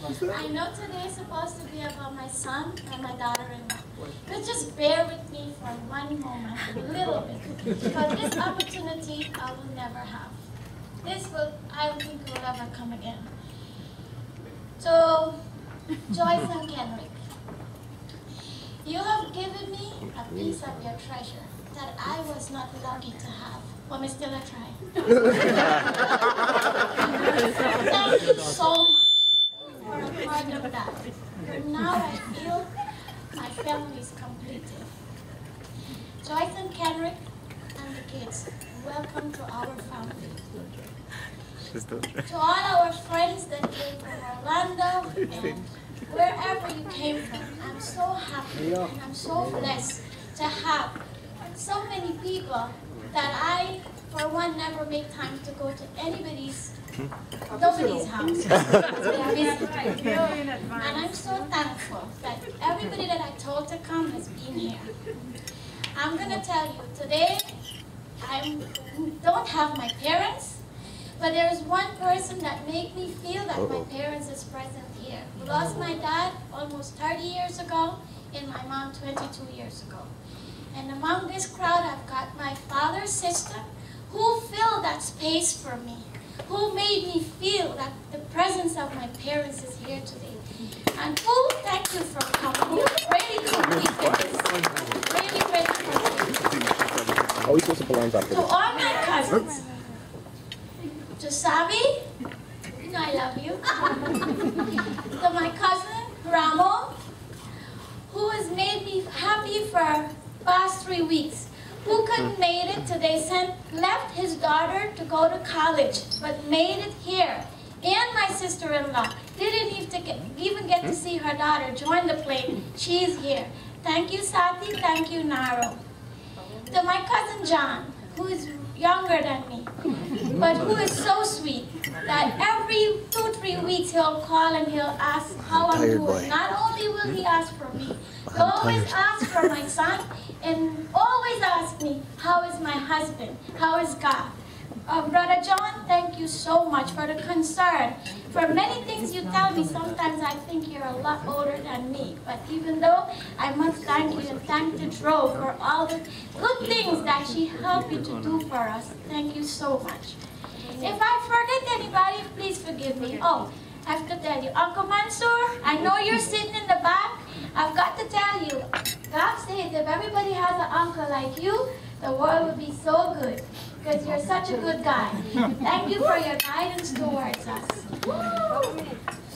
I know today is supposed to be about my son and my daughter-in-law, but just bear with me for one moment, a little bit, because this opportunity I will never have. I don't think will ever come again. So, Joyce and Kenrick, you have given me a piece of your treasure that I was not lucky to have. Well, me still a try. Thank you so much for a part of that. Now I feel my family is completed. Joyce and Kenrick and the kids, welcome to our family. To all our friends that came from Orlando and wherever you came from, I'm so happy and I'm so blessed to have so many people that I, for one, never make time to go to nobody's house. And I'm so thankful that everybody that I told to come has been here. I'm going to tell you, today I don't have my parents, but there is one person that made me feel that my parents is present here. We lost my dad almost 30 years ago and my mom 22 years ago. And among this crowd, I've got my father's sister who filled that space for me, who made me feel that the presence of my parents is here today. And who, thank you for coming. You really completed this. Really, really completed. Are we supposed to put lines after To all my cousins, to Savi, you know I love you. To my cousin, Ramo, who has made me happy for past 3 weeks, who couldn't made it today, left his daughter to go to college, but made it here. And my sister-in-law didn't even get to see her daughter join the plane. She's here. Thank you, Sati. Thank you, Naro. To my cousin John, who is younger than me, but who is so sweet that every 2-3 weeks he'll call and he'll ask how I'm doing. Not only will he ask for me, he'll always ask for my son and always ask me, how is my husband? How is God? Brother John, thank you so much for the concern. For many things you tell me, sometimes I think you're a lot older than me. But even though, I must thank you and thank the Dro for all the good things that she helped you to do for us. Thank you so much. If I forget anybody, please forgive me. Oh, I have to tell you, Uncle Mansour, I know you're sitting in the back. I've got to tell you, God says if everybody has an uncle like you, the world would be so good. Because you're such a good guy. Thank you for your guidance towards us.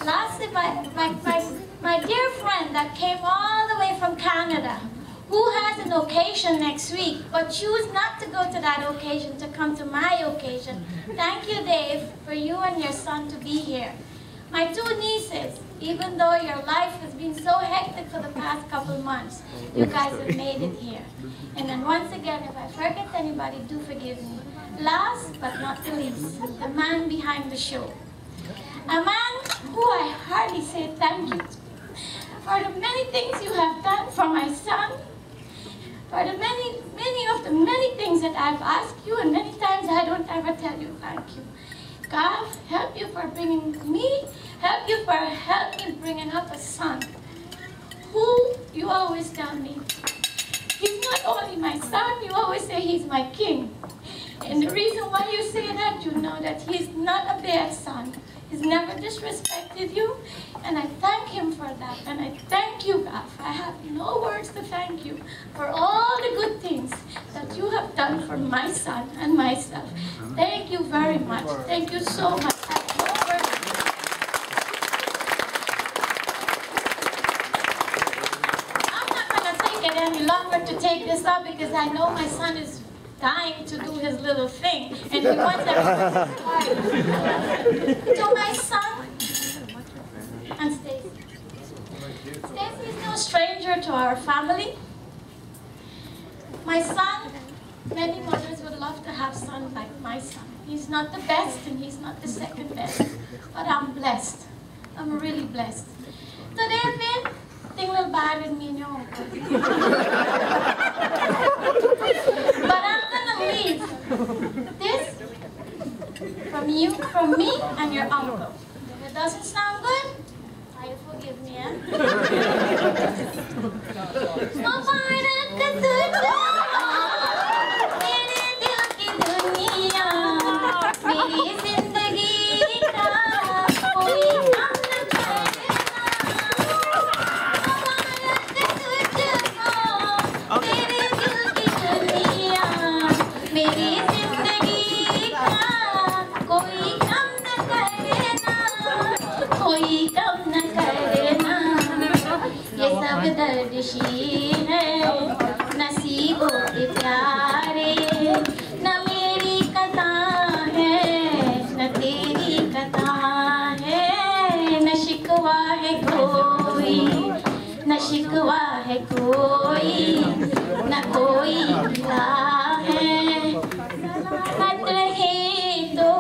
Lastly, my dear friend that came all the way from Canada, who has an occasion next week, but choose not to go to that occasion, to come to my occasion. Thank you, Dave, for you and your son to be here. My 2 nieces, even though your life has been so hectic for the past couple months, you guys have made it here. And then once again, if I forget anybody, do forgive me. Last but not the least, the man behind the show. A man who I hardly say thank you for the many things you have done for my son, for the many things that I've asked you, and many times I don't ever tell you thank you. God, help you for bringing me, help you for helping bringing up a son who you always tell me, he's not only my son, you always say he's my king. And the reason why you say that, you know that he's not a bad son. He's never disrespected you, and I thank him for that. And I thank you, God. I have no words to thank you for all the good things that you have done for my son and myself. Thank you very much. Thank you so much. I have no words. I'm not going to take it any longer to take this up because I know my son is dying to do his little thing, and he wants everybody to my son and Stacy. Stacy is no stranger to our family. My son, many mothers would love to have sons like my son. He's not the best and he's not the second best, but I'm blessed. I'm really blessed. Today, Vin, thing will bother me, no. But I'm gonna leave this from you, from me, and your uncle. If it doesn't sound good, you'll forgive me, eh? Mubarak tujho, mere dil ki duniya, meri zindagi ka koi kam na karna. Mubarak tujho, mere dil ki duniya, meri zindagi ka koi kam na karna, koi kam na karna. ये सब दर्द शीन है नसीबों के प्यारे, न मेरी कथा है न तेरी कथा है, न शिकवा है कोई न शिकवा है कोई, न कोई गिला है, राहत रहे तो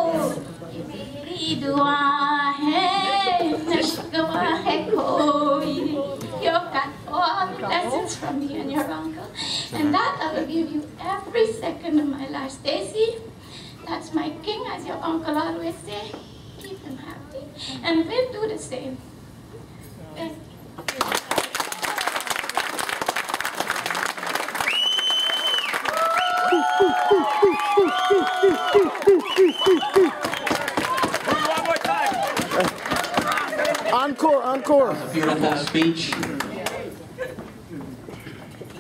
ये मेरी दुआ है, न शिकवा है कोई। You've got all the lessons from me and your uncle, and that I will give you every second of my life. Stacy, that's my king, as your uncle always say. Keep him happy, and we'll do the same. Thank you. Encore, encore. A beautiful speech.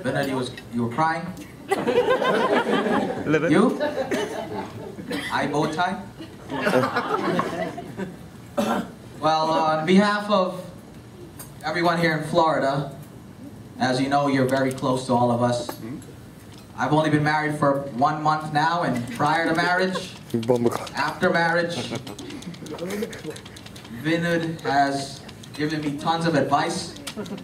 Bernard, you were crying? You? Eye bow tie? Well, on behalf of everyone here in Florida, as you know, you're very close to all of us. I've only been married for 1 month now, and prior to marriage, after marriage, Vinod has given me tons of advice. About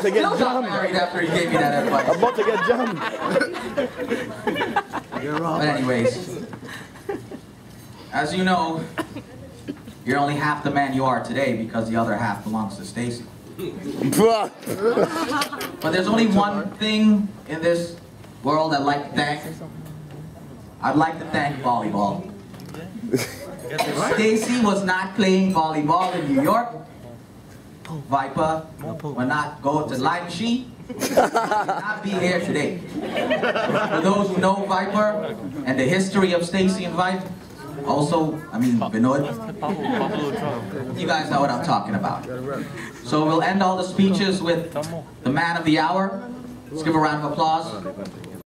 to get Still got jammed. married after he gave me that advice. About to get jammed. But anyways, as you know, you're only half the man you are today because the other half belongs to Stacy. But there's only one thing in this world I'd like to thank. I'd like to thank volleyball. If Stacy was not playing volleyball in New York, Viper would not go to Leipzig, would not be here today. For those who know Viper and the history of Stacy and Viper, also, I mean, Vinod, you guys know what I'm talking about. So we'll end all the speeches with the man of the hour. Let's give a round of applause.